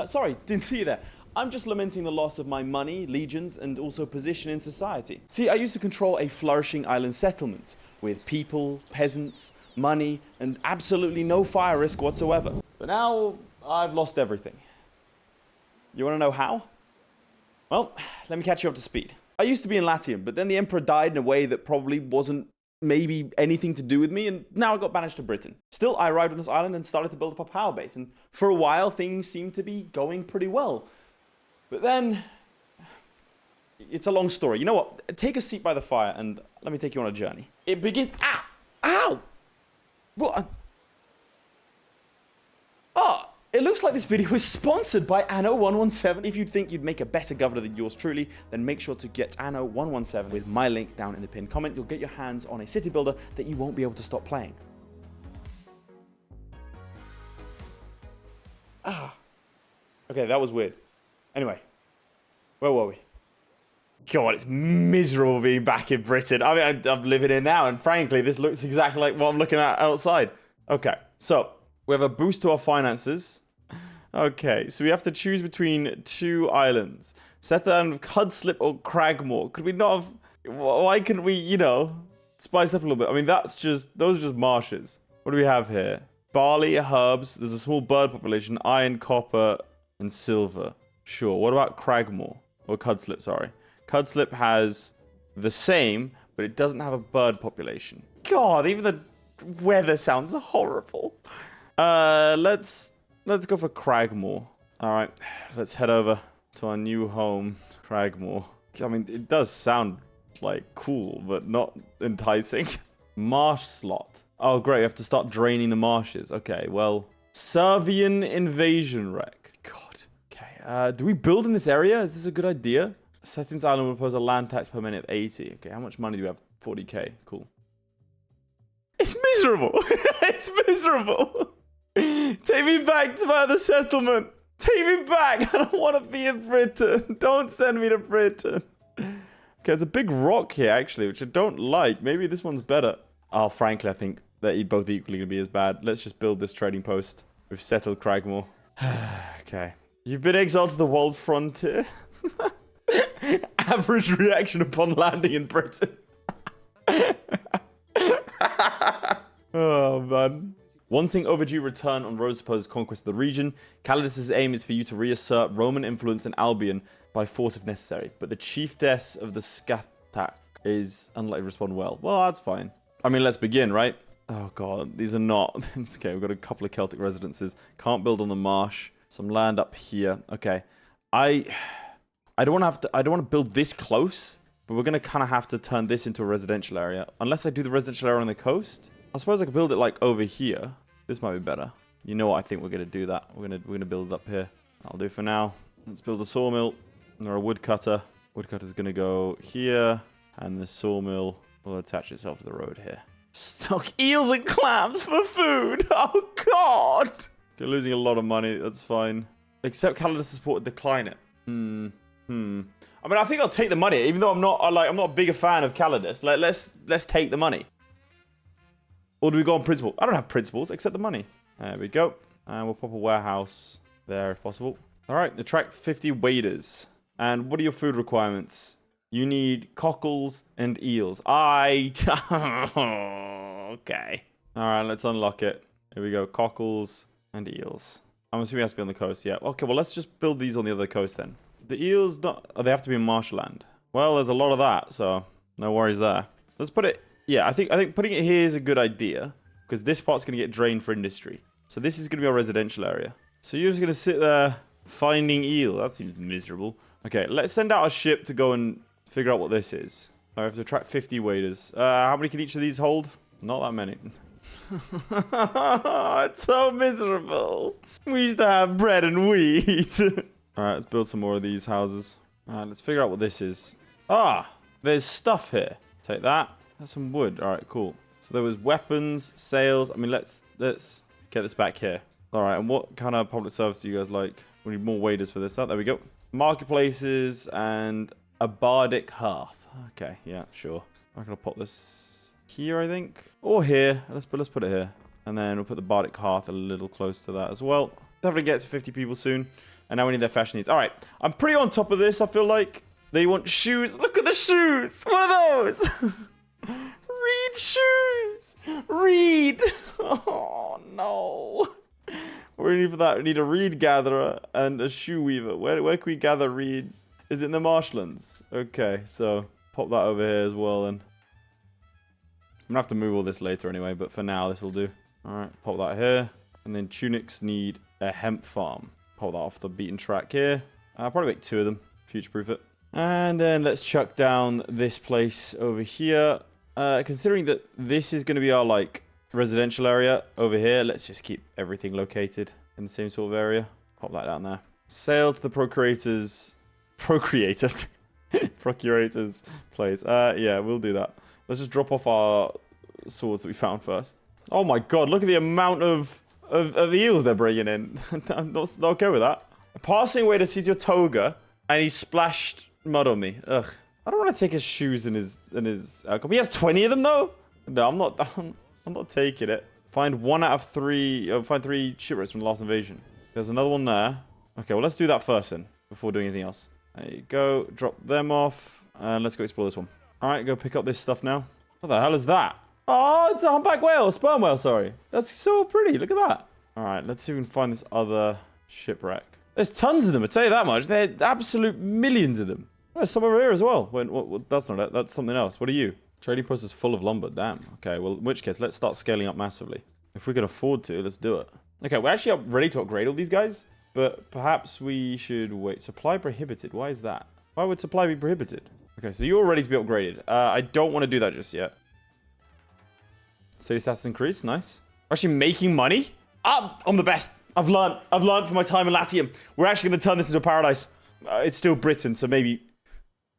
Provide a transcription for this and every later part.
Sorry, didn't see you there. I'm just lamenting the loss of my money, legions, and also position in society. See, I used to control a flourishing island settlement with people, peasants, money, and absolutely no fire risk whatsoever. But now, I've lost everything. You want to know how? Well, let me catch you up to speed. I used to be in Latium, but then the Emperor died in a way that probably wasn't maybe anything to do with me, and now I got banished to Britain. Still, I arrived on this island and started to build up a power base, and for a while, things seemed to be going pretty well. But then, it's a long story. You know what? Take a seat by the fire, and let me take you on a journey. It begins... Ow! Ow! What? Oh, it looks like this video is sponsored by Anno 117. If you'd think you'd make a better governor than yours truly, then make sure to get Anno 117 with my link down in the pinned comment. You'll get your hands on a city builder that you won't be able to stop playing. Okay, that was weird. Anyway, where were we? God, it's miserable being back in Britain. I mean, I'm living here now, and frankly, this looks exactly like what I'm looking at outside. Okay, so we have a boost to our finances. Okay, so we have to choose between two islands. Set the island of Cudslip or Cragmore. Could we not have... Why couldn't we, you know, spice up a little bit? I mean, those are just marshes. What do we have here? Barley, herbs. There's a small bird population. Iron, copper, and silver. Sure. What about Cragmore? Or Cudslip, sorry. Cudslip has the same, but it doesn't have a bird population. God, even the weather sounds horrible. Let's go for Cragmore. All right, let's head over to our new home, Cragmore. I mean, it does sound like cool, but not enticing. Marsh slot. Oh, great. We have to start draining the marshes. Okay, well, Servian invasion wreck. God. Okay. Do we build in this area? Is this a good idea? Settings Island will impose a land tax per minute of 80. Okay, how much money do we have? 40k. Cool. It's miserable. It's miserable. Take me back to my other settlement. Take me back. I don't want to be in Britain. Don't send me to Britain. Okay, there's a big rock here, actually, which I don't like. Maybe this one's better. Oh, frankly, I think they're both equally going to be as bad. Let's just build this trading post. We've settled Cragmore. Okay. You've been exiled to the wild frontier. Average reaction upon landing in Britain. Oh, man. Wanting overdue return on Rose's supposed conquest of the region, Calidus' aim is for you to reassert Roman influence in Albion by force if necessary. But the chiefess of the Scathach is unlikely to respond well. Well, that's fine. I mean, let's begin, right? Oh, God. These are not... It's okay, we've got a couple of Celtic residences. Can't build on the marsh. Some land up here. Okay. I don't want to build this close, but we're going to kind of have to turn this into a residential area. Unless I do the residential area on the coast. I suppose I could build it like over here. This might be better. You know what? I think we're going to do that. We're going to build it up here. That'll do for now. Let's build a sawmill or a woodcutter. Woodcutter's going to go here, and the sawmill will attach itself to the road here. Stock eels and clams for food. Oh, God. You're losing a lot of money. That's fine. Except Calidus support decline it. I mean, I think I'll take the money, even though I'm not a bigger fan of Calidus. Like, let's take the money. Or do we go on principle? I don't have principles, except the money. There we go. And we'll pop a warehouse there if possible. All right, attract 50 waders. And what are your food requirements? You need cockles and eels. Okay. All right, let's unlock it. Here we go, cockles and eels. I'm assuming it has to be on the coast, yeah. Okay, well, let's just build these on the other coast then. The eels, they have to be in marshland. Well, there's a lot of that, so no worries there. Let's put it... Yeah, I think putting it here is a good idea, because this part's going to get drained for industry. So this is going to be our residential area. So you're just going to sit there finding eel. That seems miserable. Okay, let's send out a ship to go and figure out what this is. I have to attract 50 waders. How many can each of these hold? Not that many. It's so miserable. We used to have bread and wheat. All right, let's build some more of these houses. All right, let's figure out what this is. Ah, there's stuff here. Take that. That's some wood. All right, cool. So there was weapons, sails. I mean, let's get this back here. All right, and what kind of public service do you guys like? We need more waders for this. Oh, there we go. Marketplaces and a bardic hearth. Okay, yeah, sure. I'm gonna pop this here, I think, or here. Let's put it here, and then we'll put the bardic hearth a little close to that as well. definitely get to 50 people soon. And now we need their fashion needs. All right, I'm pretty on top of this. I feel like they want shoes. Look at the shoes. What are those? Reed shoes. Reed. Oh, no. What do we need for that? We need a reed gatherer and a shoe weaver. Where can we gather reeds? Is it in the marshlands? Okay, so pop that over here as well then. I'm going to have to move all this later anyway, but for now, this will do. All right, pop that here. And then tunics need a hemp farm. Pop that off the beaten track here. I'll probably make 2 of them. Future-proof it. And then let's chuck down this place over here. Considering that this is going to be our, like, residential area over here, let's just keep everything located in the same sort of area. Pop that down there. Sail to the procurators place. Yeah, we'll do that. Let's just drop off our swords that we found first. Oh my god, look at the amount of eels they're bringing in. I'm not okay with that. Passing away to seize your toga, and he splashed mud on me. Ugh. I don't want to take his shoes and his alcohol. He has 20 of them though. No, I'm not taking it. Find 1 out of 3. Find 3 shipwrecks from the last invasion. There's another one there. Okay, well let's do that first then, before doing anything else. There you go. Drop them off, and let's go explore this one. All right, go pick up this stuff now. What the hell is that? Oh, it's a humpback whale, sperm whale. Sorry, that's so pretty. Look at that. All right, let's see if we can find this other shipwreck. There's tons of them. I tell you that much. There's absolute millions of them. Oh, there's some over here as well. Wait, that's not it. That's something else. What are you? Trading post is full of lumber. Damn. Okay, well, in which case, let's start scaling up massively. If we can afford to, let's do it. Okay, we're actually ready to upgrade all these guys, but perhaps we should wait. Supply prohibited. Why is that? Why would supply be prohibited? Okay, so you're ready to be upgraded. I don't want to do that just yet. City stats increase. Nice. We're actually making money. I'm the best. I've learned from my time in Latium. We're actually going to turn this into a paradise. It's still Britain, so maybe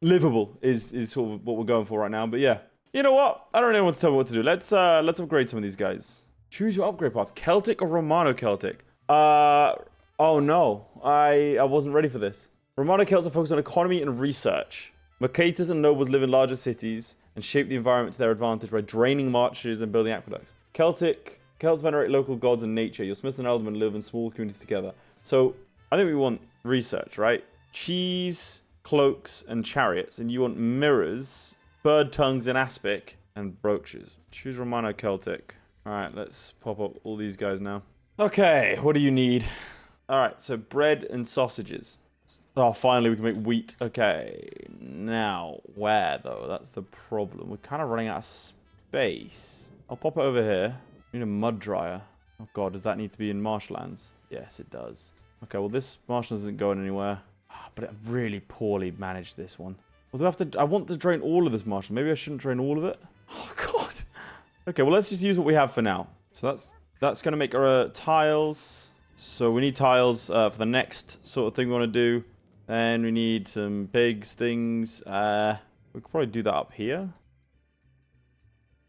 livable is sort of what we're going for right now. But yeah, you know what? I don't really want to tell me what to do. Let's upgrade some of these guys. Choose your upgrade path: Celtic or Romano-Celtic. Oh no, I wasn't ready for this. Romano-Celts are focused on economy and research. Mercators and nobles live in larger cities and shape the environment to their advantage by draining marshes and building aqueducts. Celts venerate local gods and nature. Your smiths and aldermen live in small communities together. So I think we want research, right? Cheese, cloaks, and chariots. And you want mirrors, bird tongues in aspic, and brooches. Choose Romano-Celtic. All right, let's pop up all these guys now. Okay, what do you need? All right, so bread and sausages. Oh, finally we can make wheat. Okay, now where though? That's the problem. We're kind of running out of space. I'll pop it over here. We need a mud dryer. Oh god, does that need to be in marshlands? Yes, it does. Okay, well this marshlands isn't going anywhere. But I've really poorly managed this one. Well, do I have to? I want to drain all of this marshland. Maybe I shouldn't drain all of it. Oh god. Okay, well let's just use what we have for now. So that's going to make our tiles. So we need tiles for the next sort of thing we want to do. And we need some pigs things. We could probably do that up here.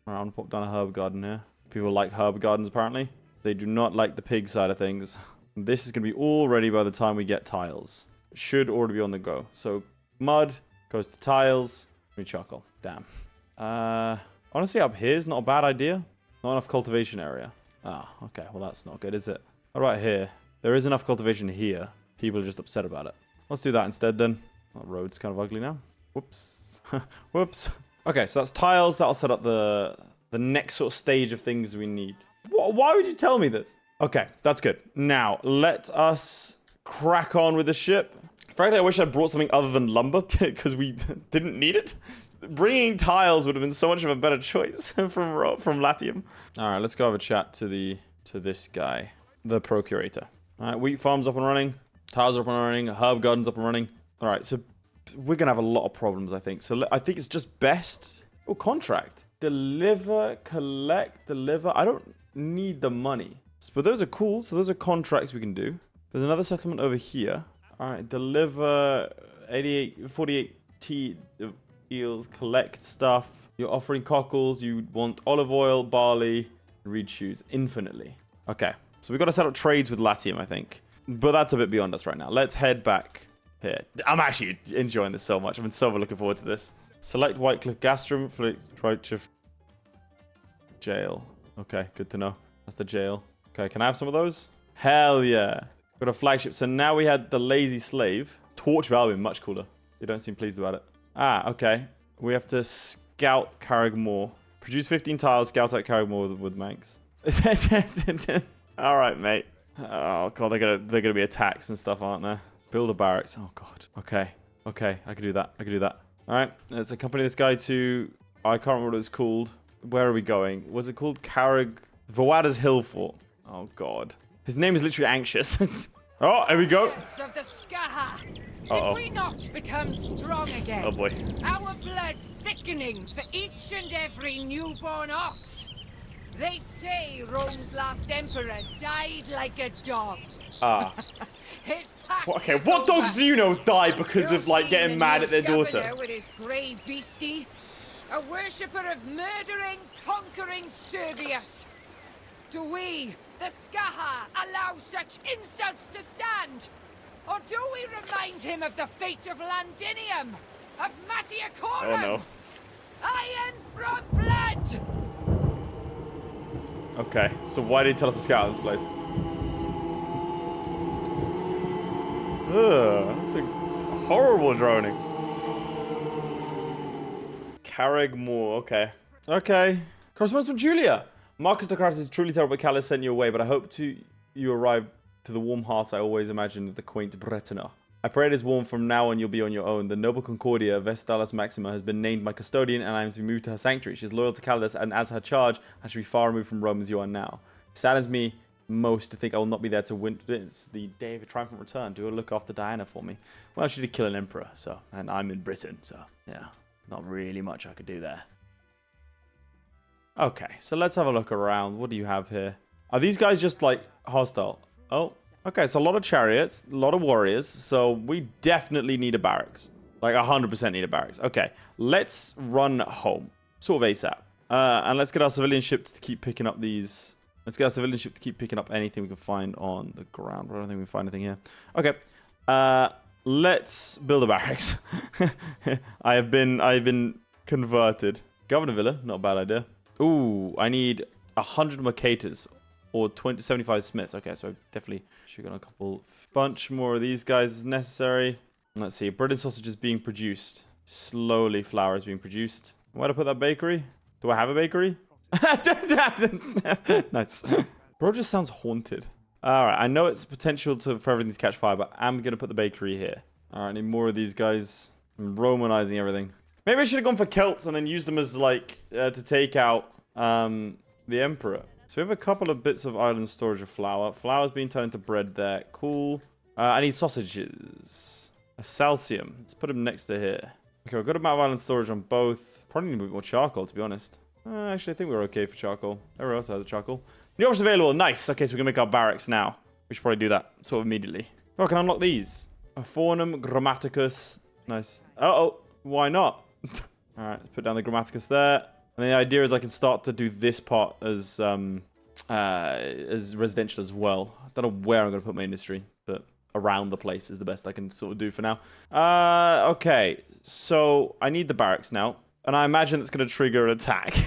Alright, I'm going to pop down a herb garden here. People like herb gardens apparently. They do not like the pig side of things. This is going to be all ready by the time we get tiles. It should already be on the go. So mud goes to tiles. We charcoal. Damn. Honestly, up here is not a bad idea. Not enough cultivation area. Ah, okay. Well, that's not good, is it? What about here? There is enough cultivation here. People are just upset about it. Let's do that instead then. That road's kind of ugly now. Whoops. Whoops. Okay, so that's tiles. That'll set up the next sort of stage of things we need. Why would you tell me this? Okay, that's good. Now, let us crack on with the ship. Frankly, I wish I'd brought something other than lumber because we didn't need it. Bringing tiles would have been so much of a better choice from Latium. All right, let's go have a chat to this guy, the procurator. All right, wheat farm's up and running. Tiles are up and running. Herb garden's up and running. All right, so we're going to have a lot of problems, I think. So I think it's just best... Oh, contract. Deliver, collect, deliver. I don't need the money. But those are cool. So those are contracts we can do. There's another settlement over here. All right, deliver 48 tea eels, collect stuff. You're offering cockles. You want olive oil, barley, reed shoes infinitely. Okay, so we've got to set up trades with Latium, I think. But that's a bit beyond us right now. Let's head back here. I'm actually enjoying this so much. I've been so looking forward to this. Select Whitecliff Gastrum, Wright jail. Okay, good to know. That's the jail. Okay, can I have some of those? Hell yeah. Got a flagship. So now we had the lazy slave. Torch of Albion, much cooler. You don't seem pleased about it. Ah, okay. We have to scout Carragmore. Produce 15 tiles, scout out Carragmore with Manx. All right, mate. Oh god, they're gonna be attacks and stuff, aren't there? Build a barracks. Oh god. Okay. Okay, I can do that. I can do that. All right. Let's accompany this guy to. I can't remember what it was called. Where are we going? Was it called Vawada's Hill Fort? Oh god. His name is literally anxious. Oh, here we go. Of the Skaha. Did we not become strong again? Oh boy. Our blood thickening for each and every newborn ox. They say Rome's last emperor died like a dog. Ah. His pact Okay, is what over. dogs do you know die because You've of like seen getting the mad new at their daughter? governor with his grey beastie, a worshipper of murdering, conquering Servius. Do we, the Skaha, allow such insults to stand? Or do we remind him of the fate of Landinium, of Mattiacorum? Oh no. Iron from blood! Okay, so why did he tell us to scout this place? Ugh, that's a horrible droning. Carragmore, okay. Okay. Correspondence from Julia. Marcus Socrates is truly terrible Callus sent you away, but I hope you arrive to the warm heart I always imagined of the quaint Bretoner. I pray it is warm from now on you'll be on your own. The noble Concordia, Vestalis Maxima, has been named my custodian and I am to be moved to her sanctuary. She is loyal to Calidus and as her charge, I shall be far removed from Rome as you are now. It saddens me most to think I will not be there to witness the day of a triumphant return. Do a look after Diana for me. Well, she did kill an emperor, so, and I'm in Britain, so, yeah, not really much I could do there. Okay, so let's have a look around. What do you have here? Are these guys just, like, hostile? Oh, okay, so a lot of chariots, a lot of warriors, so we definitely need a barracks. Like, 100% need a barracks. Okay, let's run home, sort of ASAP. And let's get our civilian ship to keep picking up these... Let's get our civilian ship to keep picking up anything we can find on the ground. I don't think we can find anything here. Okay, let's build a barracks. I've been converted. Governor Villa, not a bad idea. Ooh, I need 100 Mercators or 75 Smiths. Okay, so definitely should get a bunch more of these guys is necessary. Let's see, bread and sausage is being produced. Slowly, flour is being produced. Where do I put that bakery? Do I have a bakery? Nice. Bro just sounds haunted. Alright, I know it's potential for everything to catch fire, but I'm going to put the bakery here. Alright, I need more of these guys. I'm Romanizing everything. Maybe I should have gone for Celts and then used them as, like, to take out the Emperor. So we have a couple of bits of island storage of flour. Flour's being turned into bread there. Cool. I need sausages. A Salsium. Let's put them next to here. Okay, we've got a amount of island storage on both. Probably need a bit more charcoal, to be honest. Actually, I think we're okay for charcoal. Everyone else has a charcoal. New options available. Nice. Okay, so we can make our barracks now. We should probably do that sort of immediately. Oh, I can unlock these. A Faunum Grammaticus. Nice. Uh-oh. Why not? All right, let's put down the Grammaticus there. And the idea is I can start to do this part as residential as well. I don't know where I'm going to put my industry, but around the place is the best I can sort of do for now. Okay, so I need the barracks now. And I imagine it's going to trigger an attack.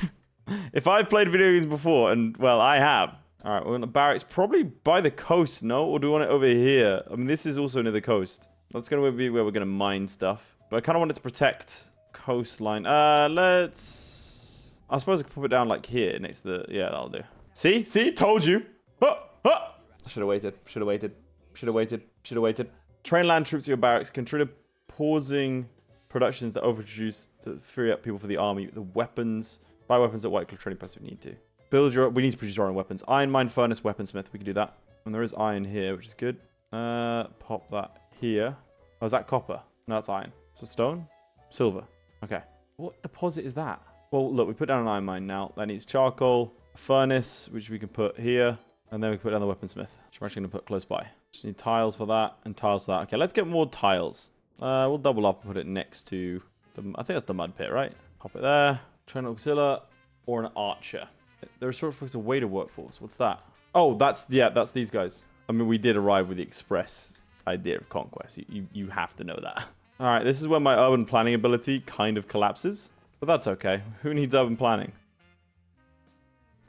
If I've played video games before, and, well, I have. All right, we're on the barracks. Probably by the coast, no? Or do we want it over here? I mean, this is also near the coast. That's going to be where we're going to mine stuff. But I kind of want it to protect coastline. Let's... I suppose I could put it down, like, here next to the... Yeah, that'll do. See? See? Told you. I should have waited. Should have waited. Should have waited. Should have waited. Train land troops to your barracks. Consider pausing... productions that overproduce to free up people for the army. The weapons. Buy weapons at Whitecliff Trading Post if we need to. Build your... We need to produce our own weapons. Iron mine, furnace, weaponsmith. We can do that. And there is iron here, which is good. Pop that here. Oh, is that copper? No, that's iron. Is it stone? Silver. Okay. What deposit is that? Well, look, we put down an iron mine now. That needs charcoal. A furnace, which we can put here. And then we can put down the weaponsmith, which I'm actually going to put close by. Just need tiles for that and tiles for that. Okay, let's get more tiles. We'll double up and put it next to the... I think that's the mud pit, right? Pop it there. Train auxiliar or an archer. There are sort of a waiter workforce. What's that? Oh, that's these guys. I mean, we did arrive with the express idea of conquest. You have to know that. All right, this is where my urban planning ability kind of collapses. But that's okay. Who needs urban planning?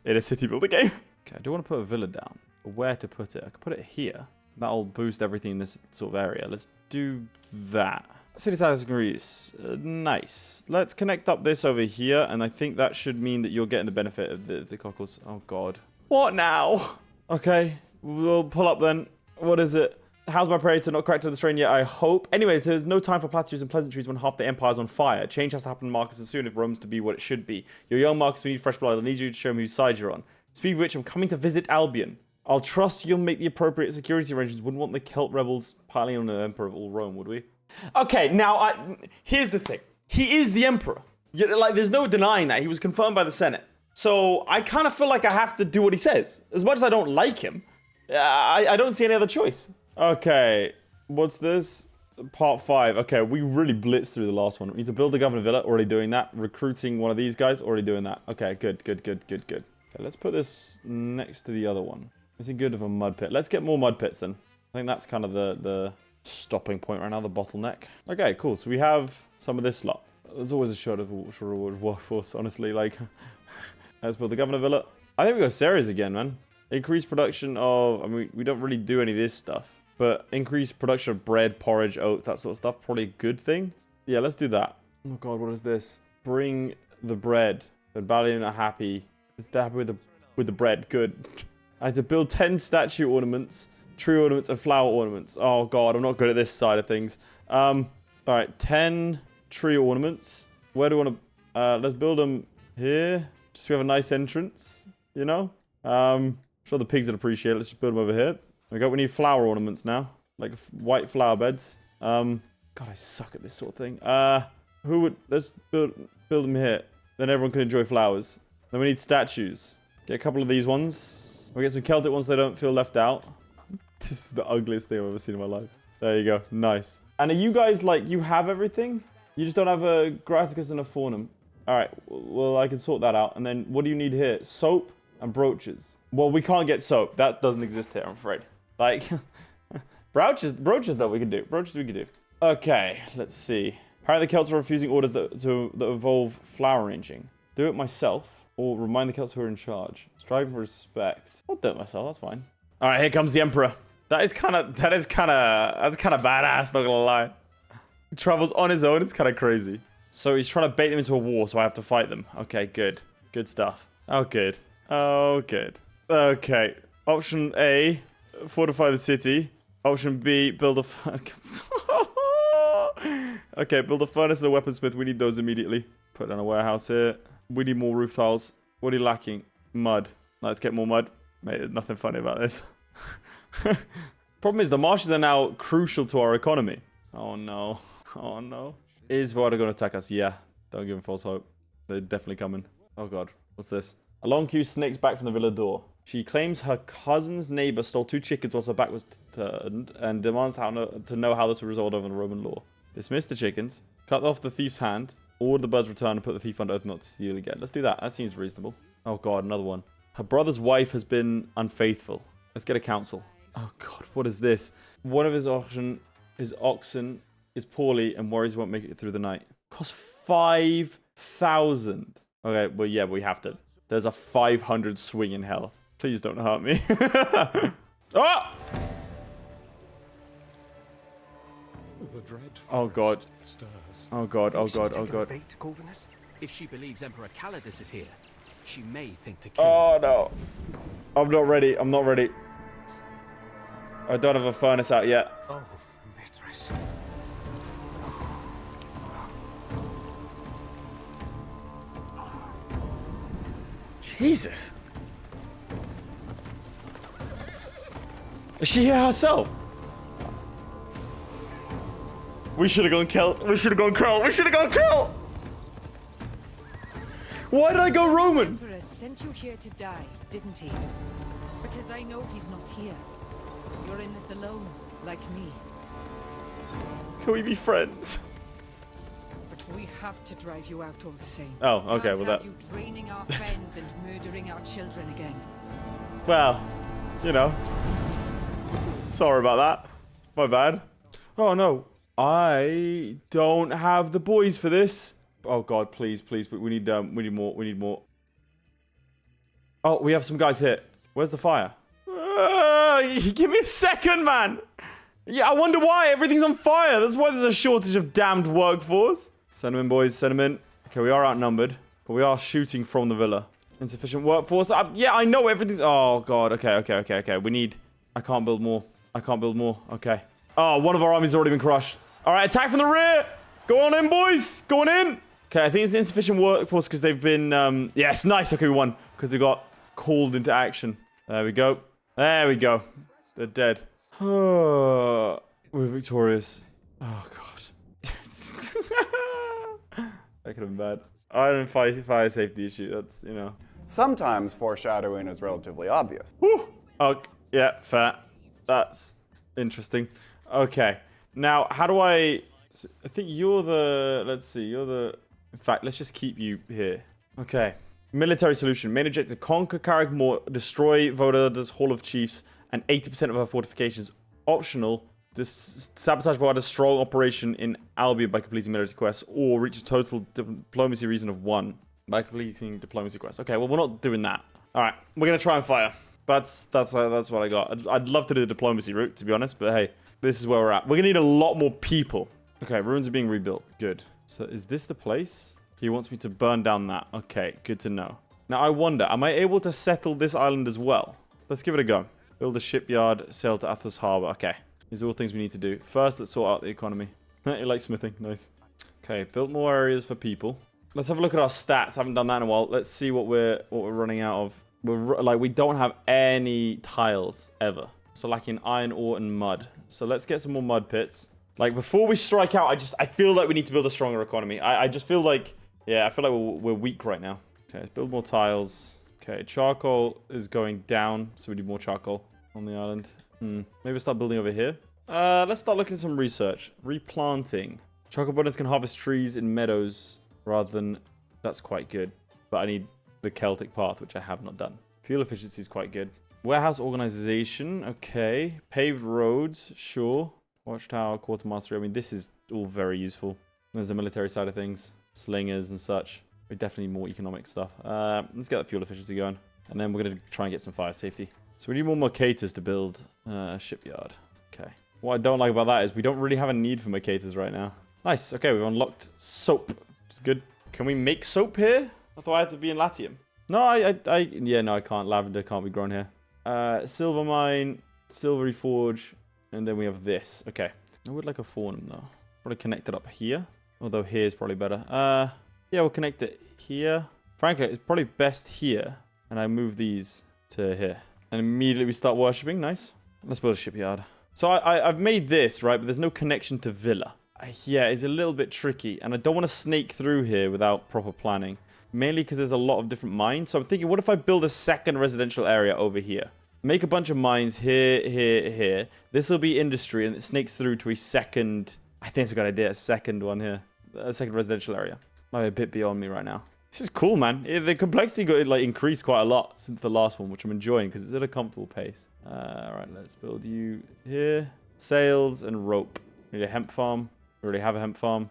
In a city builder game. Okay, I do want to put a villa down. But where to put it? I could put it here. That'll boost everything in this sort of area. Let's do that. City tax increase. Nice. Let's connect up this over here, and I think that should mean that you're getting the benefit of the cockles. Oh, God. What now? Okay, we'll pull up then. What is it? How's my prayer to not correct to the strain yet? I hope. Anyways, there's no time for platitudes and pleasantries when half the empire's on fire. Change has to happen, Marcus, as soon if Rome's to be what it should be. You're young, Marcus. We need fresh blood. I need you to show me whose side you're on. Speaking of which, I'm coming to visit Albion. I'll trust you'll make the appropriate security arrangements. Wouldn't want the Celt rebels piling on the Emperor of all Rome, would we? Okay, now, here's the thing. He is the Emperor. Like, there's no denying that. He was confirmed by the Senate. So, I kind of feel like I have to do what he says. As much as I don't like him, I don't see any other choice. Okay, what's this? Part 5. Okay, we really blitzed through the last one. We need to build a governor villa. Already doing that. Recruiting one of these guys. Already doing that. Okay, good. Okay, let's put this next to the other one. Is it good of a mud pit? Let's get more mud pits then. I think that's kind of the stopping point right now, the bottleneck. Okay, cool. So we have some of this lot. There's always a short reward workforce, honestly. Like, let's build the governor villa. I think we go series again, man. Increase production of, I mean, we don't really do any of this stuff, but increase production of bread, porridge, oats, that sort of stuff. Probably a good thing. Yeah, let's do that. Oh God, what is this? Bring the bread. The Balian are happy. Is they happy with the bread? Good. I had to build 10 statue ornaments, tree ornaments, and flower ornaments. Oh God, I'm not good at this side of things. All right, 10 tree ornaments. Where do we want to? Let's build them here. Just so we have a nice entrance, you know. I'm sure the pigs would appreciate it. Let's just build them over here. We need flower ornaments now, like white flower beds. God, I suck at this sort of thing. Let's build them here. Then everyone can enjoy flowers. Then we need statues. Get a couple of these ones. We'll get some Celtic ones so they don't feel left out. This is the ugliest thing I've ever seen in my life. There you go. Nice. And are you guys like, you have everything? You just don't have a Graticus and a Faunum. All right. Well, I can sort that out. And then what do you need here? Soap and brooches. Well, we can't get soap. That doesn't exist here, I'm afraid. Like, brooches though we can do. Brooches we can do. Okay, let's see. Apparently the Celts are refusing orders that involve flower arranging. Do it myself, or remind the Celts who are in charge. Strive for respect. I'll do it myself, that's fine. All right, here comes the Emperor. That's kind of badass, not gonna lie. He travels on his own, it's kind of crazy. So he's trying to bait them into a war, so I have to fight them. Okay, good. Good stuff. Oh, good. Oh, good. Okay. Option A, fortify the city. Option B, build a... Okay, build a furnace and a weaponsmith. We need those immediately. Put down a warehouse here. We need more roof tiles. What are you lacking? Mud. Let's get more mud. Mate, there's nothing funny about this. Problem is, the marshes are now crucial to our economy. Oh, no. Oh, no. Is Vada going to attack us? Yeah. Don't give him false hope. They're definitely coming. Oh, God. What's this? A long queue snakes back from the villa door. She claims her cousin's neighbor stole 2 chickens whilst her back was turned and demands to know how this was resolved under Roman law. Dismiss the chickens, cut off the thief's hand, order the birds return and put the thief under oath not to steal again. Let's do that. That seems reasonable. Oh God, another one. Her brother's wife has been unfaithful. Let's get a council. Oh God, what is this? One of his oxen is poorly and worries he won't make it through the night. Costs 5,000. Okay, well yeah, we have to. There's a 500 swing in health. Please don't hurt me. Oh! Oh God. Oh God, oh God, oh God. If she believes Emperor Calidus is here, she may think to kill him. Oh no. I'm not ready. I'm not ready. I don't have a furnace out yet. Oh, Mithras. Jesus. Is she here herself? We should have gone Celt. We should have gone Celt. We should have gone Celt. Why did I go Roman? The Emperor sent you here to die, didn't he? Because I know he's not here. You're in this alone, like me. Can we be friends? But we have to drive you out all the same. Oh, okay. Can't Well, have that. you draining our friends and murdering our children again. Well, you know. Sorry about that. My bad. Oh no. I don't have the boys for this. Oh God, please, please. We need more. We need more. Oh, we have some guys here. Where's the fire? no. Give me a second, man. Yeah, I wonder why. Everything's on fire. That's why there's a shortage of damned workforce. Send them in, boys. Send them in. Okay, we are outnumbered, but we are shooting from the villa. Insufficient workforce. Yeah, I know everything's... Oh, God. Okay. We need... I can't build more. Okay. Oh, one of our armies has already been crushed. All right, attack from the rear. Go on in, boys. Go on in. Okay, I think it's insufficient workforce because they've been... Yes, nice. Okay, we won because they got called into action. There we go. They're dead. We're victorious. Oh, God. That could have been bad. I don't fire safety issue. That's, you know. Sometimes foreshadowing is relatively obvious. Whew. Oh, yeah, fair. That's interesting. Okay. Now, how do I think you're the... Let's see. You're the... In fact, let's just keep you here. Okay. Military solution. Main objective, conquer Carrickmore, destroy Voda's Hall of Chiefs, and 80% of her fortifications. Optional, this sabotage Voda's strong operation in Albia by completing military quests, or reach a total diplomacy reason of 1 by completing diplomacy quests. Okay, well, we're not doing that. All right, we're going to try and fire. That's what I got. I'd love to do the diplomacy route, to be honest, but hey, this is where we're at. We're going to need a lot more people. Okay, ruins are being rebuilt. Good. So is this the place? He wants me to burn down that. Okay, good to know. Now, I wonder, am I able to settle this island as well? Let's give it a go. Build a shipyard, sail to Athos Harbor. Okay, these are all things we need to do. First, let's sort out the economy. You like smithing. Nice. Okay, built more areas for people. Let's have a look at our stats. I haven't done that in a while. Let's see what we're running out of. We don't have any tiles ever. So lacking iron ore and mud. So let's get some more mud pits. Like before we strike out, I feel like we need to build a stronger economy. I just feel like, yeah, I feel like we're weak right now. Okay, let's build more tiles. Okay, charcoal is going down, so we need more charcoal on the island. Maybe we'll start building over here. Let's start looking at some research. Replanting. Charcoal abundance can harvest trees in meadows rather than... That's quite good. But I need the Celtic path, which I have not done. Fuel efficiency is quite good. Warehouse organization. Okay. Paved roads. Sure. Watchtower, quartermaster. I mean, this is all very useful. There's the military side of things. Slingers and such. We definitely need more economic stuff. Let's get that fuel efficiency going. And then we're going to try and get some fire safety. So we need more Mercators to build a shipyard. Okay. What I don't like about that is we don't really have a need for Mercators right now. Nice. Okay, we've unlocked soap. It's good. Can we make soap here? I thought I had to be in Latium. No, yeah, no, I can't. Lavender can't be grown here. Silver mine, silvery forge, and then we have this. Okay. I would like a fornum though. Probably connect it up here. Although here's probably better. Yeah, we'll connect it here. Frankly, it's probably best here. And I move these to here. And immediately we start worshipping. Nice. Let's build a shipyard. So I've made this, right? But there's no connection to Villa. Yeah, it's a little bit tricky. And I don't want to snake through here without proper planning. Mainly because there's a lot of different mines. So I'm thinking, what if I build a second residential area over here? Make a bunch of mines here, here, here. This will be industry, and it snakes through to a second... I think it's a good idea. A second one here. A second residential area. Might be a bit beyond me right now. This is cool, man. The complexity got like increased quite a lot since the last one, which I'm enjoying because it's at a comfortable pace. All right, let's build you here. Sails and rope. We need a hemp farm. We already have a hemp farm.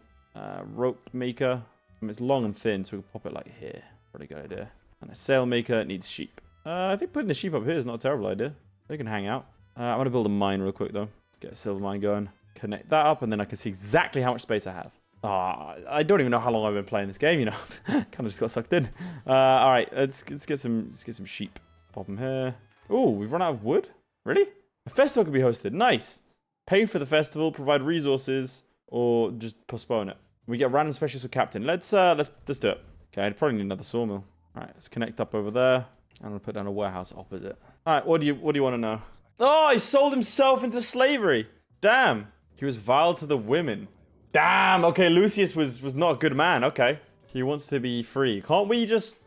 Rope maker. I mean, it's long and thin, so we can pop it like here. Pretty good idea. And a sail maker needs sheep. I think putting the sheep up here is not a terrible idea. They can hang out. I'm going to build a mine real quick, though. Let's get a silver mine going. Connect that up, and then I can see exactly how much space I have. I don't even know how long I've been playing this game, you know. Kind of just got sucked in. All right, let's get some sheep. Pop them here. Oh, we've run out of wood? Really? A festival could be hosted. Nice. Pay for the festival, provide resources, or just postpone it. We get random specialist or captain. Let's do it. Okay, I'd probably need another sawmill. All right, let's connect up over there. I'm gonna put down a warehouse opposite. All right, what do you want to know? Oh, he sold himself into slavery. Damn. He was vile to the women. Damn. Okay, Lucius was not a good man. Okay, he wants to be free. Can't we just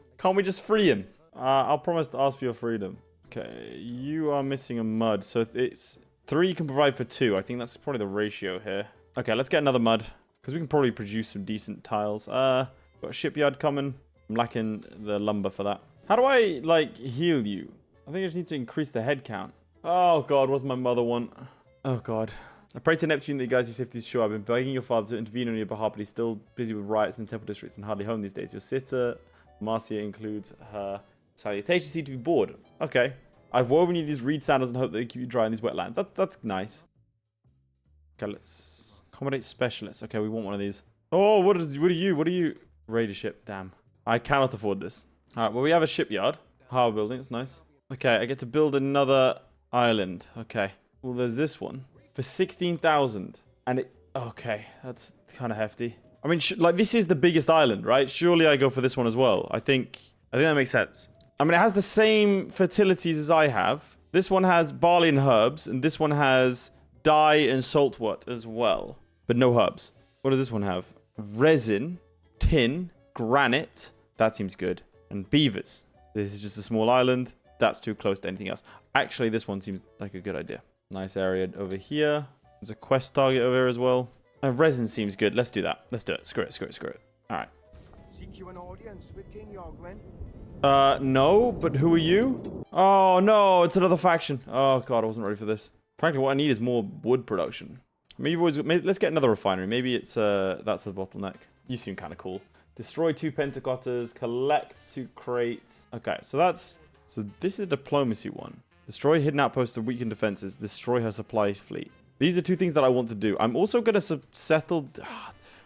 free him? I'll promise to ask for your freedom. Okay, you are missing a mud, so it's 3 can provide for 2. I think that's probably the ratio here. Okay, let's get another mud because we can probably produce some decent tiles. Got a shipyard coming. I'm lacking the lumber for that. How do I like heal you? I think I just need to increase the head count. Oh god, what's my mother want? Oh god. I pray to Neptune that you guys your safety is sure. I've been begging your father to intervene on your behalf, but he's still busy with riots in the temple districts and hardly home these days. Your sister, Marcia, includes her salutations, seem to be bored. Okay. I've woven you these reed sandals and hope they keep you dry in these wetlands. That's nice. Okay, let's accommodate specialists. Okay, we want one of these. Oh, what are you? Raider ship, damn. I cannot afford this. All right, well, we have a shipyard. Harbor building, it's nice. Okay, I get to build another island. Okay. Well, there's this one for 16,000. And it, okay, that's kind of hefty. I mean, like, this is the biggest island, right? Surely I go for this one as well. I think that makes sense. I mean, it has the same fertilities as I have. This one has barley and herbs, and this one has dye and saltwort as well. But no herbs. What does this one have? Resin, tin, granite. That seems good. And beavers. This is just a small island. That's too close to anything else. Actually, this one seems like a good idea. Nice area over here. There's a quest target over here as well. Resin seems good. Let's do that. Let's do it. Screw it. All right. Seek you an audience with King Yorgwen? No, but who are you? Oh, no, it's another faction. Oh, God, I wasn't ready for this. Frankly, what I need is more wood production. Let's get another refinery. Maybe it's, that's the bottleneck. You seem kind of cool. Destroy 2 pentacotters, collect 2 crates. Okay, so this is a diplomacy one. Destroy hidden outposts to weaken defenses. Destroy her supply fleet. These are 2 things that I want to do. I'm also going to settle...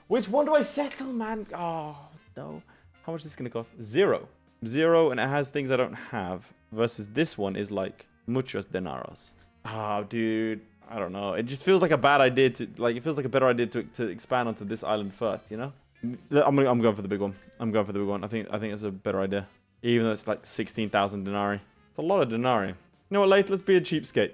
which one do I settle, man? Oh, no. How much is this going to cost? 0. 0, and it has things I don't have. Versus this one is like muchos dineros. Oh, dude. I don't know. It just feels like a bad idea to... Like, it feels like a better idea to expand onto this island first, you know? I'm going for the big one. I think it's a better idea. Even though it's like 16,000 denarii. It's a lot of denarii. You know what, Late? Let's be a cheapskate.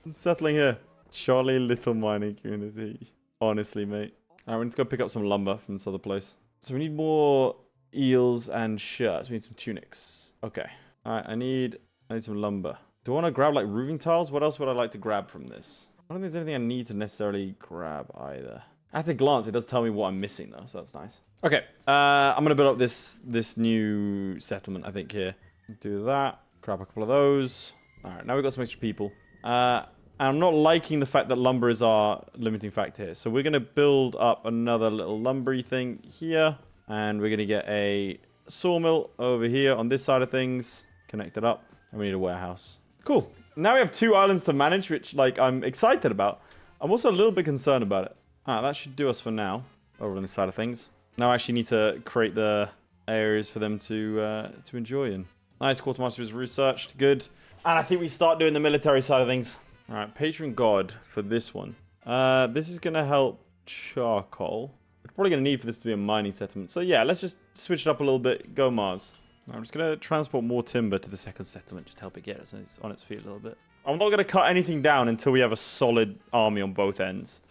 I'm settling here. Jolly little mining community. Honestly, mate. Alright, we need to go pick up some lumber from this other place. So we need more eels and shirts. We need some tunics. Okay. Alright, I need some lumber. Do I want to grab like roofing tiles? What else would I like to grab from this? I don't think there's anything I need to necessarily grab either. At a glance, it does tell me what I'm missing though, so that's nice. Okay, I'm gonna build up this new settlement, I think, here. Do that. Grab a couple of those. Alright, now we've got some extra people. And I'm not liking the fact that lumber is our limiting factor here. So we're gonna build up another little lumbery thing here. And we're gonna get a sawmill over here on this side of things. Connect it up. And we need a warehouse. Cool. Now we have 2 islands to manage, which, like, I'm excited about. I'm also a little bit concerned about it. Alright, that should do us for now, over on this side of things. Now I actually need to create the areas for them to enjoy in. Nice, quartermaster is researched, good. And I think we start doing the military side of things. Alright, patron god for this one. This is going to help charcoal. We're probably going to need for this to be a mining settlement. So yeah, let's just switch it up a little bit. Go Mars. I'm just going to transport more timber to the second settlement, just to help it get us on its feet a little bit. I'm not going to cut anything down until we have a solid army on both ends.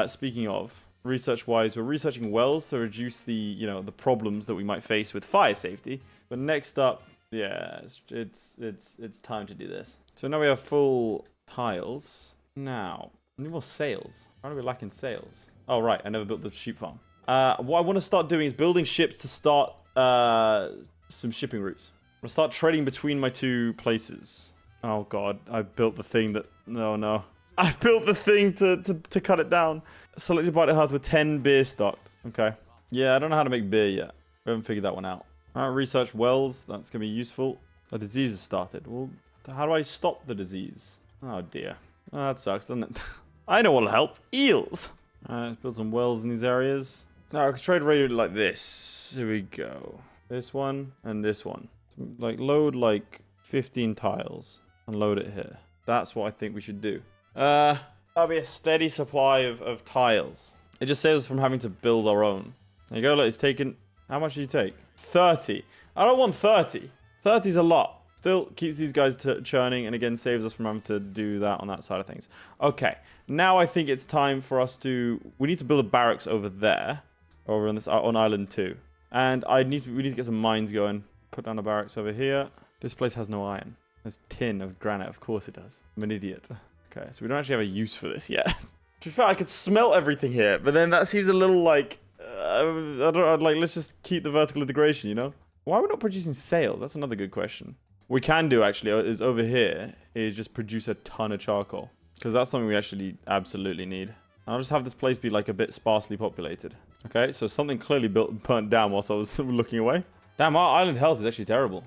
Speaking of, research-wise, we're researching wells to reduce the, the problems that we might face with fire safety. But next up, yeah, it's time to do this. So now we have full tiles. Now, we need more sails. Why are we lacking sails? Oh, right, I never built the sheep farm. What I want to start doing is building ships to start some shipping routes. I'm going to start trading between my 2 places. Oh, God, I built the thing that... No. I built the thing to cut it down. Selected by the hearth with 10 beer stocked. Okay. Yeah, I don't know how to make beer yet. We haven't figured that one out. Alright, research wells. That's going to be useful. A disease has started. Well, how do I stop the disease? Oh, dear. Oh, that sucks, doesn't it? I know what'll help. Eels. Alright, let's build some wells in these areas. Now, I can trade radio like this. Here we go. This one and this one. Like, load like 15 tiles and load it here. That's what I think we should do. That'll be a steady supply of tiles. It just saves us from having to build our own. There you go, look, it's taken... How much did you take? 30. I don't want 30. 30's a lot. Still keeps these guys churning, and again, saves us from having to do that on that side of things. Okay, now I think it's time for us to... We need to build a barracks over there. Over on this on Island 2. And we need to get some mines going. Put down a barracks over here. This place has no iron. There's tin of granite. Of course it does. I'm an idiot. Okay, so we don't actually have a use for this yet. To be fair, I could smelt everything here, but then that seems a little like... I don't know, like, let's just keep the vertical integration, you know? Why are we not producing sails? That's another good question. What we can do, actually, is over here, is just produce a ton of charcoal. Because that's something we actually absolutely need. And I'll just have this place be, like, a bit sparsely populated. Okay, so something clearly burnt down whilst I was looking away. Damn, our island health is actually terrible.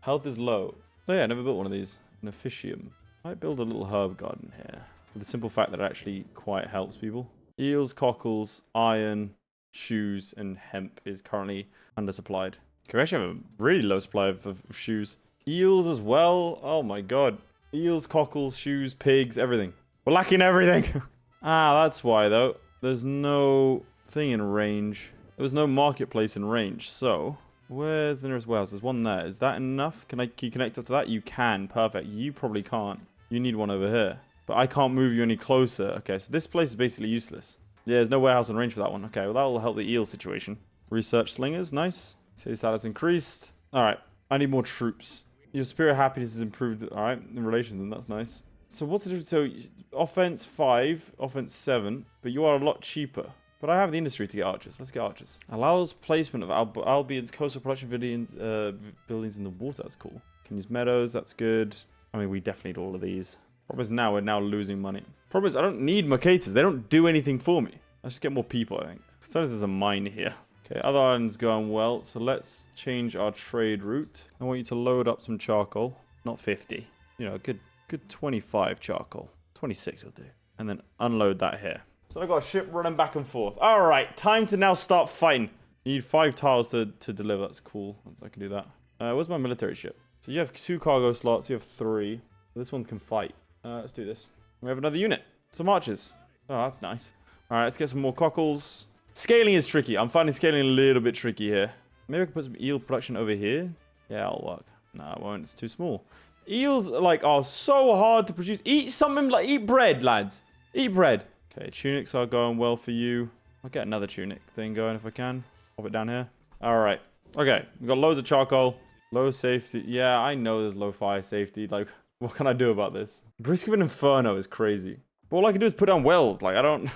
Health is low. Oh yeah, I never built one of these. An officium. Might build a little herb garden here. For the simple fact that it actually quite helps people. Eels, cockles, iron, shoes, and hemp is currently undersupplied. Okay, we actually have a really low supply of shoes. Eels as well. Oh my god. Eels, cockles, shoes, pigs, everything. We're lacking everything. Ah, that's why though. There's no thing in range. There was no marketplace in range. So, where's the nearest warehouse? There's one there. Is that enough? Can you connect up to that? You can. Perfect. You probably can't. You need one over here. But I can't move you any closer. Okay, so this place is basically useless. Yeah, there's no warehouse in range for that one. Okay, well that will help the eel situation. Research slingers. Nice. City status increased. Alright, I need more troops. Your spirit of happiness is improved. Alright, in relation to them. That's nice. So what's the difference? So offense 5, offense 7, but you are a lot cheaper. But I have the industry to get archers. Let's get archers. Allows placement of Albion's coastal production buildings in the water. That's cool. Can use meadows. That's good. I mean, we definitely need all of these. Problem is now we're losing money. Problem is I don't need Mercators. They don't do anything for me. Let's just get more people, I think. Besides, there's a mine here. Okay, other islands going well. So let's change our trade route. I want you to load up some charcoal. Not 50. You know, good 25 charcoal. 26 will do. And then unload that here. So I've got a ship running back and forth. All right, time to now start fighting. You need 5 tiles to deliver. That's cool. I can do that. Where's my military ship? So you have 2 cargo slots. You have 3. This one can fight. Let's do this. We have another unit. Some archers. Oh, that's nice. All right, let's get some more cockles. Scaling is tricky. I'm finding scaling a little bit tricky here. Maybe I can put some eel production over here. Yeah, that'll work. No, it won't. It's too small. Eels, like, are so hard to produce. Eat something, like, eat bread, lads. Eat bread. Okay, tunics are going well for you. I'll get another tunic thing going if I can. Pop it down here. All right. Okay, we've got loads of charcoal. Low safety. Yeah, I know there's low fire safety. Like, what can I do about this? Brisk of an Inferno is crazy. But all I can do is put down wells. Like, I don't...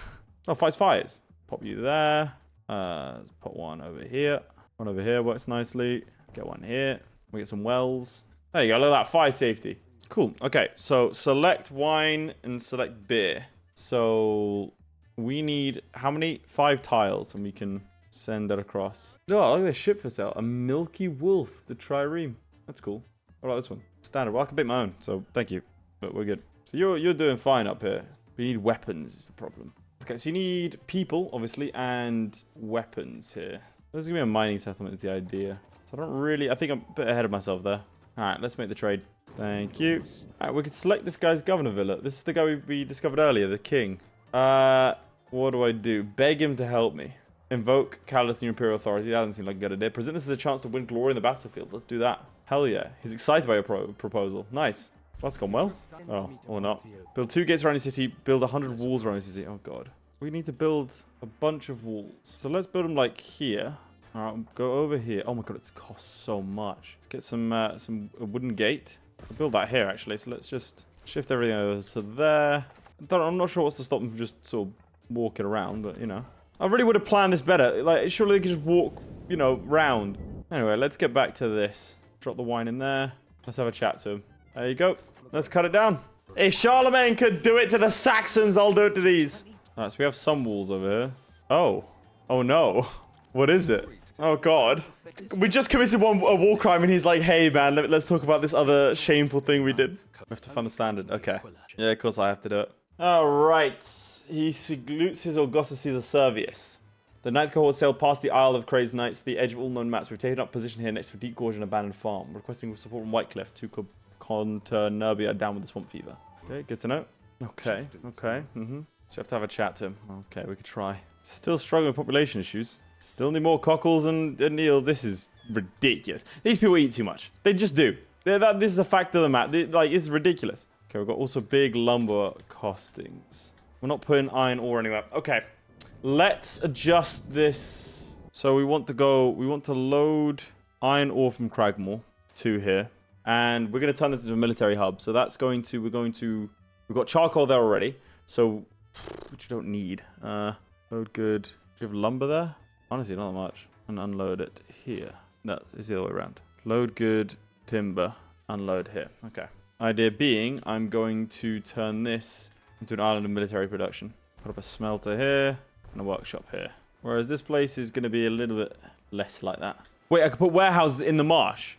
Oh, fights fires. Pop you there. Let's put one over here. One over here works nicely. Get one here. We get some wells. There you go. Look at that. Fire safety. Cool. Okay, so select wine and select beer. So we need how many? 5 tiles, and we can send that across. Oh, look at this ship for sale. A Milky Wolf, the Trireme. That's cool. What about this one? Standard. Well, I can make my own, so thank you. But we're good. So you're doing fine up here. We need weapons is the problem. Okay, so you need people, obviously, and weapons here. There's going to be a mining settlement is the idea. So I don't really... I think I'm a bit ahead of myself there. All right, let's make the trade. Thank you. All right, we could select this guy's governor villa. This is the guy we discovered earlier, the king. What do I do? Beg him to help me. Invoke Callus and your Imperial Authority. That doesn't seem like a good idea. Present this as a chance to win glory in the battlefield. Let's do that. Hell yeah. He's excited by your proposal. Nice. Well, that's gone well. Oh, or not. Build 2 gates around your city. Build 100 walls around your city. Oh, God. We need to build a bunch of walls. So let's build them like here. All right, go over here. Oh, my God. It costs so much. Let's get some wooden gate. I'll build that here, actually. So let's just shift everything over to there. I'm not sure what's to stop them from just sort of walking around, but, you know. I really would have planned this better. Like, surely they could just walk, you know, round. Anyway, let's get back to this. Drop the wine in there. Let's have a chat to him. There you go. Let's cut it down. If Charlemagne could do it to the Saxons, I'll do it to these. All right, so we have some walls over here. Oh. Oh, no. What is it? Oh, God. We just committed a war crime, and he's like, hey, man, let's talk about this other shameful thing we did. We have to find the standard. Okay. Yeah, of course I have to do it. All right. He salutes his Augustus Caesar Servius. The 9th cohort sailed past the Isle of Crazed Knights, the edge of all known maps. We've taken up position here next to a deep gorge and abandoned farm. Requesting support from Whitecliff to counter Nurbia down with the swamp fever. Okay, good to know. Okay, okay. So we have to have a chat to him. Okay, we could try. Still struggling with population issues. Still need more cockles and eels. This is ridiculous. These people eat too much. They just do. This is a fact of the map. Like, it's ridiculous. Okay, we've got also big lumber costings. We're not putting iron ore anywhere. Okay, let's adjust this. So we want to load iron ore from Cragmore to here. And we're going to turn this into a military hub. So that's going to, we've got charcoal there already. So, which you don't need. Load good. Do you have lumber there? Honestly, not that much. And unload it here. No, it's the other way around. Load good timber. Unload here. Okay. Idea being, I'm going to turn this into an island of military production. Put up a smelter here and a workshop here. Whereas this place is going to be a little bit less like that. Wait, I could put warehouses in the marsh.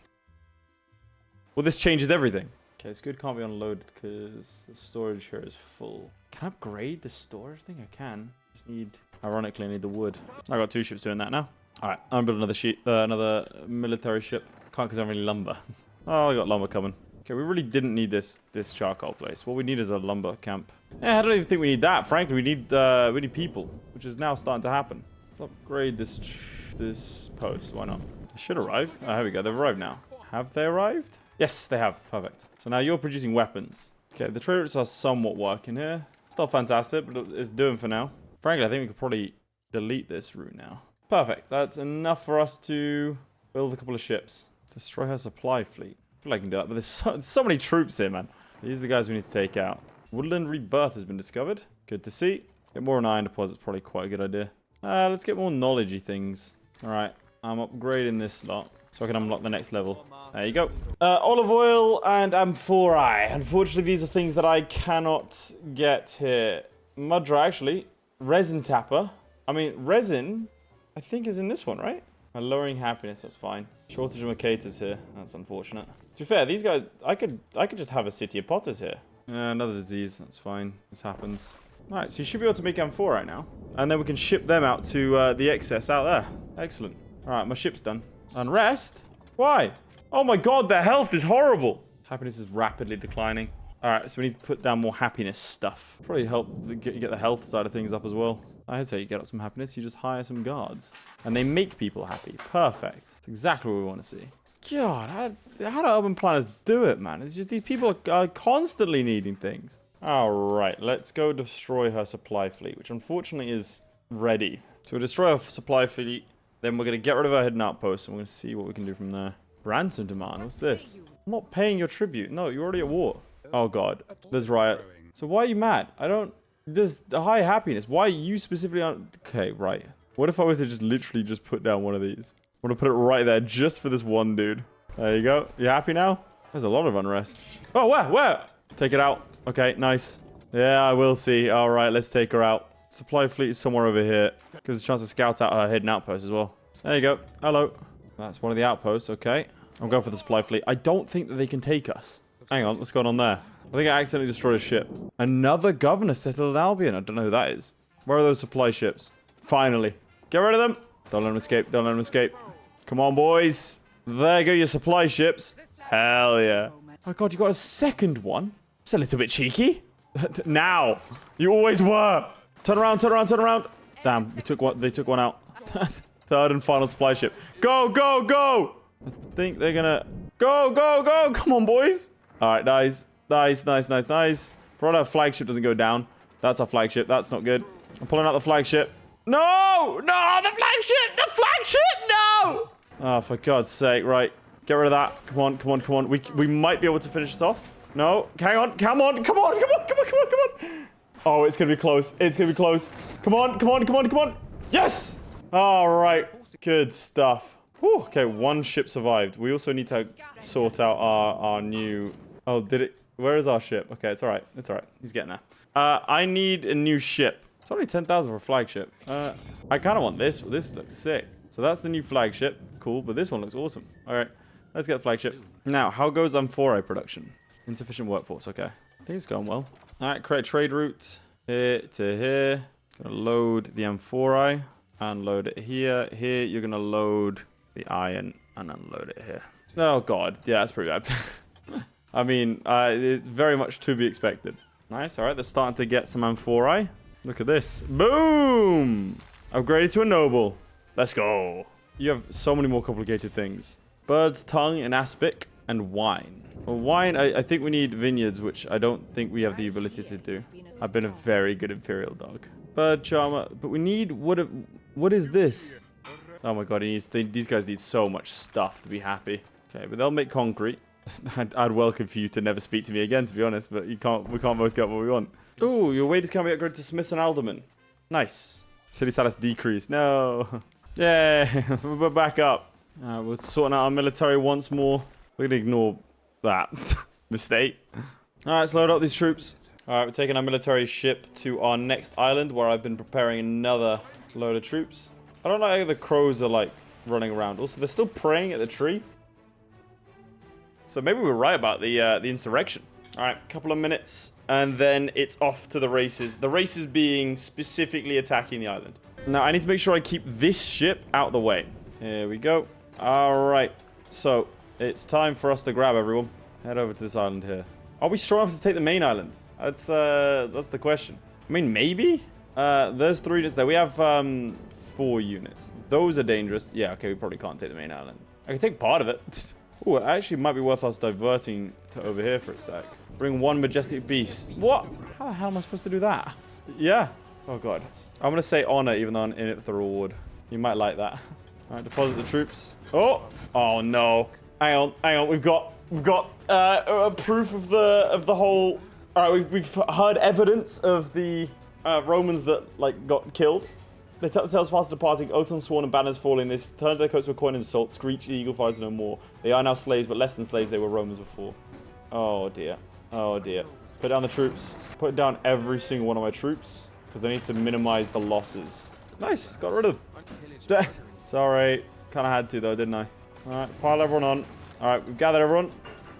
Well, this changes everything. Okay, it's good can't be unloaded because the storage here is full. Can I upgrade the storage? I think I can. Just need, ironically, I need the wood. I got 2 ships doing that now. All right, I'm building another military ship. Can't because I don't have any lumber. Oh, I got lumber coming. Okay, we really didn't need this charcoal place. What we need is a lumber camp. Yeah, I don't even think we need that. Frankly, we need people, which is now starting to happen. Let's upgrade this post. Why not? They should arrive. Oh, here we go. They've arrived now. Have they arrived? Yes, they have. Perfect. So now you're producing weapons. Okay, the trade routes are somewhat working here. It's not fantastic, but it's doing for now. Frankly, I think we could probably delete this route now. Perfect. That's enough for us to build a couple of ships. Destroy her supply fleet. I feel like I can do that, but there's so many troops here, man. These are the guys we need to take out. Woodland Rebirth has been discovered. Good to see. Get more iron deposits, probably quite a good idea. Let's get more knowledgey things. All right, I'm upgrading this lot so I can unlock the next level. There you go. Olive oil and amphorae. Unfortunately, these are things that I cannot get here. Mudra, actually. Resin tapper. I mean, resin, I think, is in this one, right? Lowering happiness, that's fine. Shortage of Mercators here. That's unfortunate. To be fair, these guys, I could just have a city of potters here. Another disease, that's fine. This happens. Alright, so you should be able to make amphorae now. And then we can ship them out to the excess out there. Excellent. Alright, my ship's done. Unrest? Why? Oh my god, their health is horrible. Happiness is rapidly declining. Alright, so we need to put down more happiness stuff. Probably help get the health side of things up as well. I'd say you get up some happiness, you just hire some guards. And they make people happy. Perfect. That's exactly what we want to see. God, how do urban planners do it, man? It's just these people are constantly needing things. Alright, let's go destroy her supply fleet, which unfortunately is ready. So we'll destroy her supply fleet, then we're going to get rid of our hidden outposts, and we're going to see what we can do from there. Ransom demand, what's this? I'm not paying your tribute. No, you're already at war. Oh god, there's riot. So why are you mad? There's a high happiness. Why you specifically aren't... Okay, right. What if I was to just literally just put down one of these? I'm going to put it right there just for this one dude. There you go. You happy now? There's a lot of unrest. Oh, where? Take it out. Okay, nice. Yeah, I will see. All right, let's take her out. Supply fleet is somewhere over here. Gives us a chance to scout out her hidden outpost as well. There you go. Hello. That's one of the outposts. Okay. I'm going for the supply fleet. I don't think that they can take us. Hang on. What's going on there? I think I accidentally destroyed a ship. Another governor settled in Albion. I don't know who that is. Where are those supply ships? Finally. Get rid of them. Don't let them escape. Don't let them escape. Come on, boys. There go your supply ships. Hell yeah. Oh, God, you got a second one? It's a little bit cheeky. Now. You always were. Turn around, turn around, turn around. Damn, they took one out. Third and final supply ship. Go, go, go. I think they're gonna... Go, go, go. Come on, boys. All right, nice. Nice, nice, nice, nice. Probably our flagship doesn't go down. That's our flagship. That's not good. I'm pulling out the flagship. No! No! The flagship! The flagship! No! Oh, for God's sake. Right. Get rid of that. Come on, come on, come on. We might be able to finish this off. No. Hang on. Come on. Come on. Come on. Come on. Come on. Come on. Oh, it's going to be close. It's going to be close. Come on. Come on. Come on. Come on. Yes! All right. Good stuff. Whew. Okay, one ship survived. We also need to sort out our new... Oh, did it... Where is our ship? Okay, it's all right. It's all right. He's getting there. I need a new ship. It's only 10,000 for a flagship. I kind of want this. This looks sick. So that's the new flagship. Cool, but this one looks awesome. All right, let's get the flagship. Now, how goes amphorae production? Insufficient workforce. Okay. I think it's going well. All right, create a trade route. Here to here. Gonna load the amphorae and load it here. Here, you're gonna load the iron and unload it here. Oh, God. Yeah, that's pretty bad. I mean, it's very much to be expected. Nice. All right, they're starting to get some amphorae. Look at this. Boom! Upgraded to a noble. Let's go. You have so many more complicated things. Bird's tongue and aspic and wine. Well, wine, I think we need vineyards, which I don't think we have the ability to do. I've been a very good imperial dog. Bird charmer, but we need, what is this? Oh my God, these guys need so much stuff to be happy. Okay, but they'll make concrete. I'd welcome for you to never speak to me again, to be honest, but we can't both get what we want. Oh, your wages can be upgraded to Smiths and Alderman. Nice. City status decreased. No. Yay. We're back up. We're sorting out our military once more. We're going to ignore that mistake. All right, let's load up these troops. All right, we're taking our military ship to our next island where I've been preparing another load of troops. I don't know how the crows are like running around. Also, they're still praying at the tree. So maybe we were right about the insurrection. All right, couple of minutes, and then it's off to the races. The races being specifically attacking the island. Now, I need to make sure I keep this ship out of the way. Here we go. All right, so it's time for us to grab everyone. Head over to this island here. Are we strong enough to take the main island? That's the question. I mean, maybe? There's 3 units there. We have 4 units. Those are dangerous. Yeah, okay, we probably can't take the main island. I can take part of it. Oh, it actually might be worth us diverting to over here for a sec. Bring 1 majestic beast. What? How the hell am I supposed to do that? Yeah. Oh, God. I'm going to say honor, even though I'm in it for the reward. You might like that. All right, deposit the troops. Oh! Oh, no. Hang on, hang on. We've got proof of the whole... All right, we've heard evidence of the Romans that, like, got killed. They tell us fast departing, oaths unsworn and banners falling. They turn their coats with coin and salt. Screech, eagle flies no more. They are now slaves, but less than slaves. They were Romans before. Oh, dear. Oh, dear. Put down the troops. Put down every single one of my troops, because I need to minimize the losses. Nice. Got rid of them. Sorry. Kind of had to, though, didn't I? All right. Pile everyone on. All right. We've gathered everyone.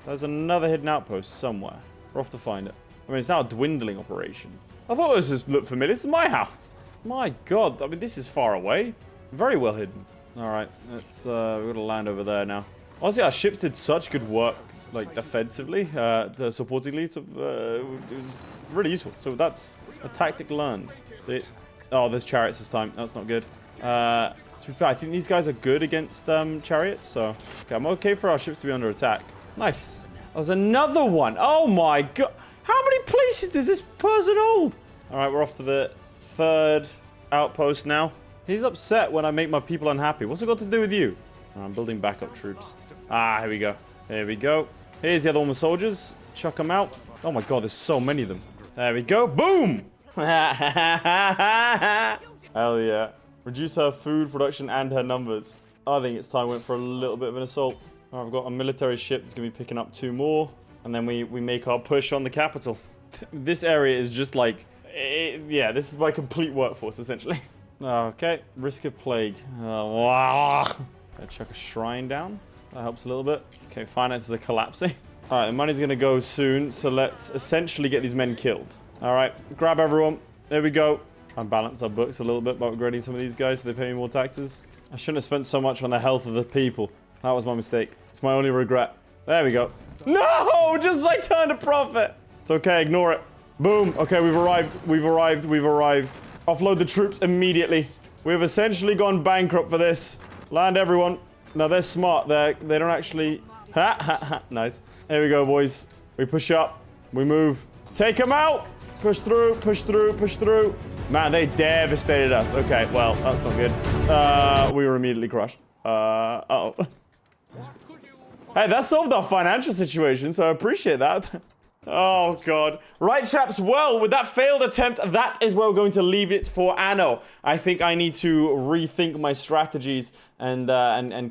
There's another hidden outpost somewhere. We're off to find it. I mean, it's now a dwindling operation. I thought this just looked familiar. This is my house. My God, I mean, this is far away. Very well hidden. All right, let's, we've got to land over there now. Honestly, our ships did such good work, like, defensively, supportingly. It was really useful. So that's a tactic learned. See? Oh, there's chariots this time. That's not good. To be fair, I think these guys are good against chariots, so... Okay, I'm okay for our ships to be under attack. Nice. There's another one. Oh, my God. How many places does this person hold? All right, we're off to the 3rd outpost now. He's upset when I make my people unhappy. What's it got to do with you? I'm building backup troops. Ah, here we go. Here we go. Here's the other one with soldiers. Chuck them out. Oh my God, there's so many of them. There we go. Boom! Hell yeah. Reduce her food production and her numbers. I think it's time we went for a little bit of an assault. Right, I've got a military ship that's going to be picking up 2 more. And then we make our push on the capital. This area is just like... yeah, this is my complete workforce, essentially. Okay, risk of plague. Wow. Gotta chuck a shrine down. That helps a little bit. Okay, finances are collapsing. All right, the money's gonna go soon, so let's essentially get these men killed. All right, grab everyone. There we go. Try and balance our books a little bit by upgrading some of these guys so they pay me more taxes. I shouldn't have spent so much on the health of the people. That was my mistake. It's my only regret. There we go. No! Just like turn a profit. It's okay, ignore it. Boom. Okay, we've arrived. We've arrived. We've arrived. Offload the troops immediately. We've essentially gone bankrupt for this. Land everyone. No, they're smart. They don't actually... Ha, ha, ha. Nice. Here we go, boys. We push up. We move. Take them out. Push through. Push through. Push through. Man, they devastated us. Okay, well, that's not good. We were immediately crushed. Uh-oh. Hey, that solved our financial situation, so I appreciate that. Oh, God. Right, chaps. Well, with that failed attempt, that is where we're going to leave it for Anno. I think I need to rethink my strategies and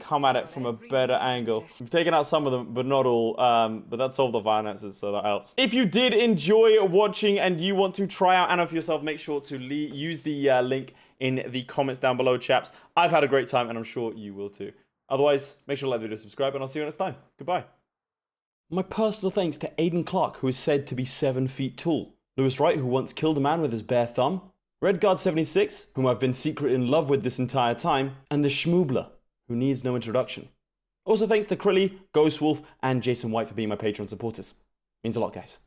come at it from a better angle. We've taken out some of them, but not all. But that solved the finances, so that helps. If you did enjoy watching and you want to try out Anno for yourself, make sure to use the link in the comments down below, chaps. I've had a great time, and I'm sure you will too. Otherwise, make sure to like the video, subscribe, and I'll see you next time. Goodbye. My personal thanks to Aiden Clark, who is said to be 7 feet tall. Wright, who once killed a man with his bare thumb. Redguard76, whom I've been secretly in love with this entire time. And the Schmoobler, who needs no introduction. Also thanks to Crilly, Ghostwolf, and Jason White for being my Patreon supporters. Means a lot, guys.